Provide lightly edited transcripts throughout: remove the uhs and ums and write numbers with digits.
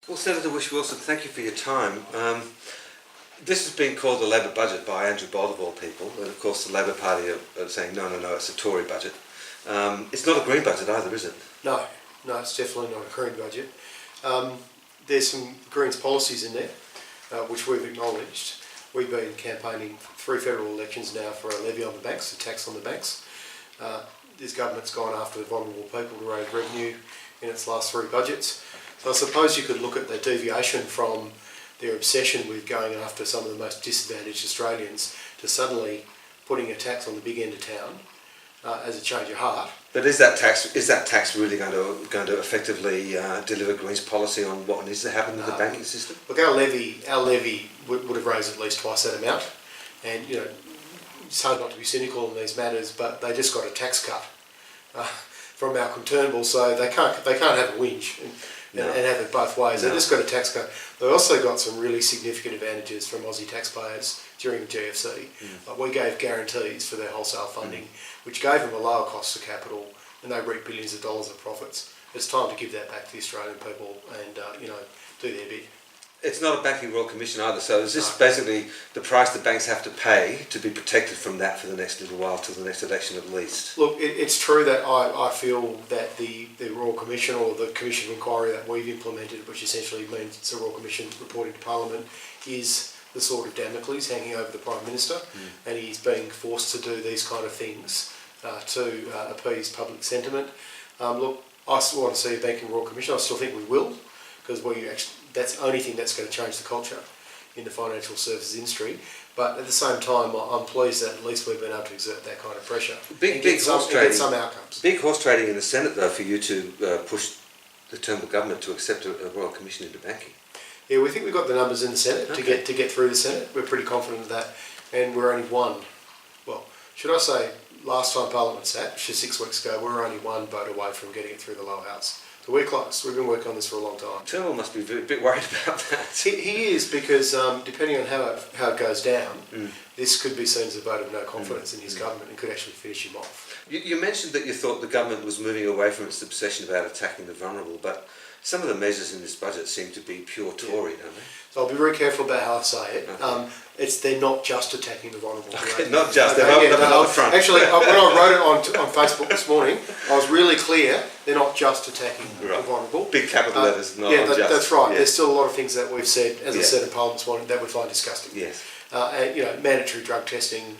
Well, Senator Whish-Wilson, thank you for your time. This has been called the Labor budget by Andrew Bolt of all people, and of course the Labor Party are saying no, it's a Tory budget. It's not a Green budget either, is it? No, it's definitely not a Green budget. There's some Greens policies in there, which we've acknowledged. We've been campaigning 3 federal elections now for a levy on the banks, a tax on the banks. This government's gone after the vulnerable people to raise revenue in its last 3 budgets. So I suppose you could look at the deviation from their obsession with going after some of the most disadvantaged Australians to suddenly putting a tax on the big end of town as a change of heart. But is that tax really going to effectively deliver Greens policy on what needs to happen to the banking system? Look, our levy would have raised at least twice that amount, and it's hard not to be cynical in these matters, but they just got a tax cut from Malcolm Turnbull, so they can't have a whinge and have it both ways. They just got a tax cut. They also got some really significant advantages from Aussie taxpayers during the GFC. Like we gave guarantees for their wholesale funding, which gave them a lower cost of capital, and they reaped billions of dollars of profits. It's time to give that back to the Australian people and do their bit. It's not a banking royal commission either, so is this basically the price the banks have to pay to be protected from that for the next little while, till the next election at least? Look, it's true that I feel that the Royal Commission, or the Commission of Inquiry that we've implemented, which essentially means it's a Royal Commission reporting to Parliament, is the sword of Damocles hanging over the Prime Minister, and he's being forced to do these kind of things to appease public sentiment. Look, I still want to see a banking Royal Commission. I still think we will, because that's the only thing that's going to change the culture in the financial services industry. But at the same time, I'm pleased that at least we've been able to exert that kind of pressure and get some outcomes. Big horse trading in the Senate, though, for you to push the Turnbull government to accept a Royal Commission into banking. Yeah, we think we've got the numbers in the Senate to get through the Senate. We're pretty confident of that, and we're only one. Well, should I say, last time Parliament sat, which is 6 weeks ago, we were only one vote away from getting it through the lower house. So we're close. We've been working on this for a long time. Turnbull must be a bit worried about that. He is, because depending on how it goes down, this could be seen as a vote of no confidence in his government and could actually finish him off. You mentioned that you thought the government was moving away from its obsession about attacking the vulnerable, but some of the measures in this budget seem to be pure Tory, don't they? So I'll be very careful about how I say it. Okay. They're not just attacking the vulnerable. Okay, not just. They're up the front. Actually, when I wrote it on Facebook this morning, I was really clear. They're not just attacking the vulnerable. Big capital letters. Not just. That's right. Yeah. There's still a lot of things that we've said, as I said in Parliament this morning, that we find disgusting. Yes. Mandatory drug testing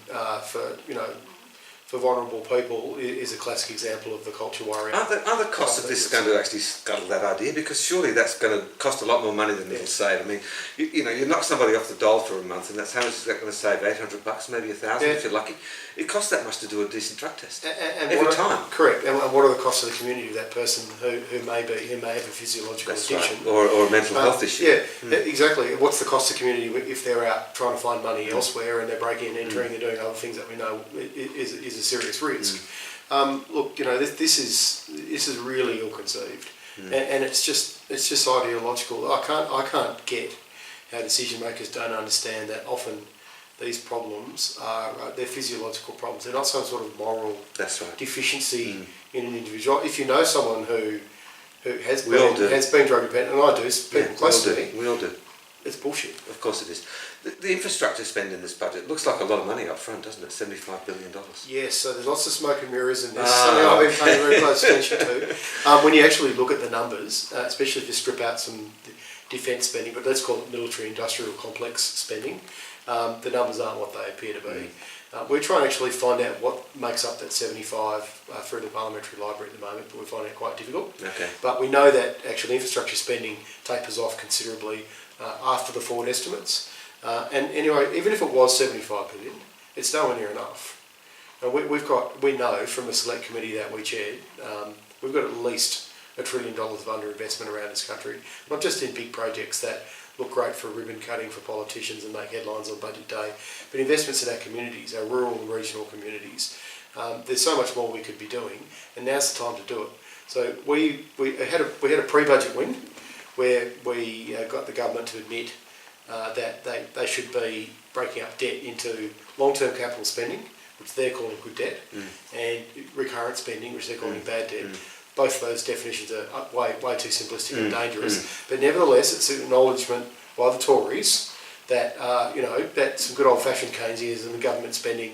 for vulnerable people is a classic example of the culture warrior. Are the costs of this going to actually scuttle that idea? Because surely that's going to cost a lot more money than it'll save. I mean, you knock somebody off the dole for a month, and that's how much is that going to save? $800, maybe $1,000 if you're lucky. It costs that much to do a decent drug test every time. Correct. And what are the costs of the community of that person who may have a physiological addiction, right. or a mental health issue? Yeah, exactly. What's the cost of the community if they're out trying to find money elsewhere and they're breaking and entering and doing other things that we know is a serious risk? Look, this is really ill-conceived, and it's just ideological. I can't get how decision makers don't understand that often these problems are they're physiological problems. They're not some sort of moral deficiency in an individual. If you know someone who has been drug dependent, and I do, people close to me. We all do. It's bullshit. Of course it is. The infrastructure spend in this budget looks like a lot of money up front, doesn't it? $75 billion. Yes, so there's lots of smoke and mirrors in this. Something I've been paying very close attention to. When you actually look at the numbers, especially if you strip out some defence spending, but let's call it military industrial complex spending, the numbers aren't what they appear to be. We're trying to actually find out what makes up that 75 through the Parliamentary Library at the moment, but we find it quite difficult. Okay. But we know that actually infrastructure spending tapers off considerably after the forward estimates. And anyway, even if it was 75 billion, it's nowhere near enough. And we know from the select committee that we chaired, we've got at least $1 trillion of underinvestment around this country, not just in big projects that look great for ribbon cutting for politicians and make headlines on budget day, but investments in our communities, our rural and regional communities. There's so much more we could be doing, and now's the time to do it. So we had a pre-budget win where we got the government to admit that they should be breaking up debt into long-term capital spending, which they're calling good debt, and recurrent spending, which they're calling bad debt. both of those definitions are way too simplistic and dangerous. But nevertheless, it's an acknowledgement by the Tories that that some good old-fashioned Keynesianism and government spending,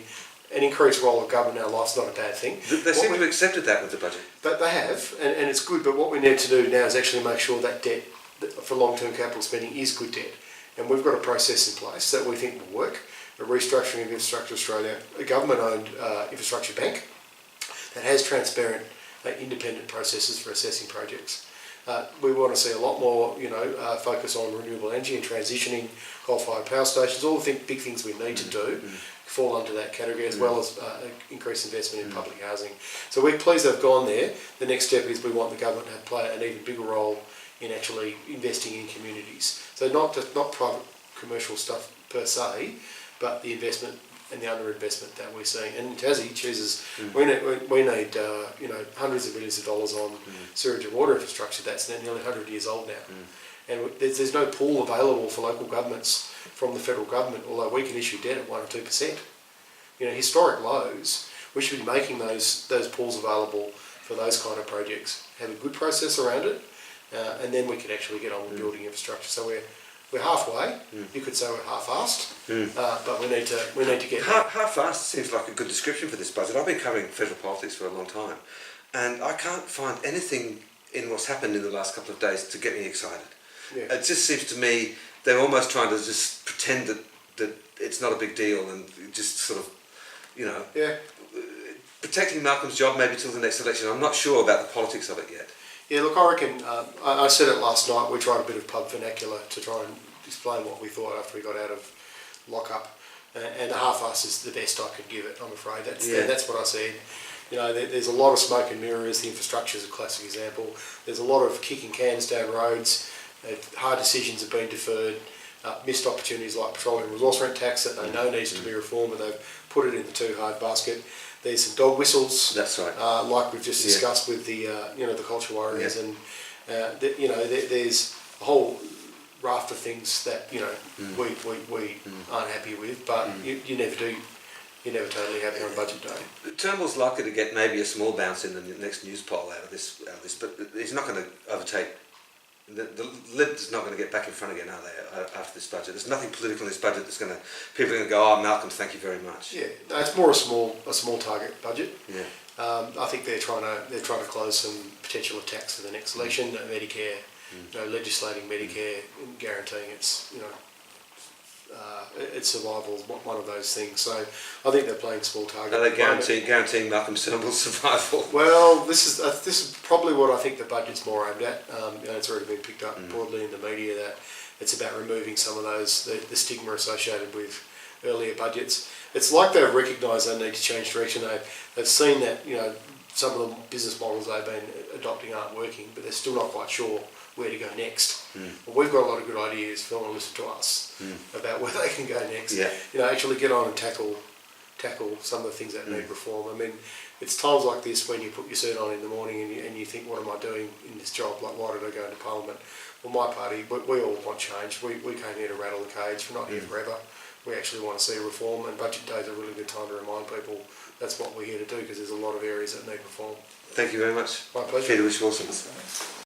an increased role of government in our life is not a bad thing. They seem to have accepted that with the budget. But they have, and it's good. But what we need to do now is actually make sure that debt for long-term capital spending is good debt, and we've got a process in place that we think will work. A restructuring of Infrastructure Australia, a government-owned infrastructure bank that has transparent, independent processes for assessing projects. We want to see a lot more, focus on renewable energy and transitioning coal-fired power stations. All the big things we need to do fall under that category, as well as increased investment in public housing. So we're pleased they've gone there. The next step is we want the government to play an even bigger role in actually investing in communities. So not private commercial stuff per se, but the investment and the underinvestment that we're seeing. And Tassie chooses, we need hundreds of millions of dollars on sewage and water infrastructure that's nearly 100 years old now. And there's no pool available for local governments from the federal government, although we can issue debt at 1 or 2%. Historic lows, we should be making those pools available for those kind of projects. Have a good process around it, and then we can actually get on with building infrastructure. So we're halfway. You could say we're half-assed, but we need to get half-assed seems like a good description for this budget. I've been covering federal politics for a long time, and I can't find anything in what's happened in the last couple of days to get me excited. Yeah. It just seems to me they're almost trying to just pretend that it's not a big deal and just sort of, protecting Malcolm's job maybe till the next election. I'm not sure about the politics of it yet. Yeah, look, I reckon, I said it last night, we tried a bit of pub vernacular to try and explain what we thought after we got out of lockup, and a half-ass is the best I could give it, I'm afraid. That's what I said. There's a lot of smoke and mirrors. The infrastructure is a classic example. There's a lot of kicking cans down roads. Hard decisions have been deferred. Missed opportunities like petroleum resource rent tax that they know needs to be reformed, but they've put it in the too hard basket. There's some dog whistles. That's right. Like we've just discussed with the the culture warriors, and there's a whole raft of things that we aren't happy with, but you never do. You're never totally happy on budget day. Turnbull's likely to get maybe a small bounce in the next news poll out of this, but he's not going to overtake. The Libs not going to get back in front again, are they? After this budget, there's nothing political in this budget that's going to. People are going to go, "Oh, Malcolm, thank you very much." Yeah, no, it's more a small target budget. Yeah. I think they're trying to close some potential attacks for the next election. Medicare, legislating Medicare, and guaranteeing its its survival is one of those things. So I think they're playing small target. Are they guaranteeing Malcolm Turnbull's survival? Well, this is probably what I think the budget's more aimed at. It's already been picked up broadly in the media that it's about removing some of those the stigma associated with earlier budgets. It's like they've recognised they need to change direction. They've seen that some of the business models they've been adopting aren't working, but they're still not quite sure where to go next. Well, we've got a lot of good ideas if they want to listen to us about where they can go next. Yeah. Actually get on and tackle some of the things that need reform. I mean, it's times like this when you put your suit on in the morning and you think, what am I doing in this job? Like, why did I go into Parliament? Well, my party, we all want change. We came here to rattle the cage. We're not here forever. We actually want to see reform, and budget day is a really good time to remind people that's what we're here to do, because there's a lot of areas that need reform. Thank you very much. My pleasure. Peter Whish-Wilson.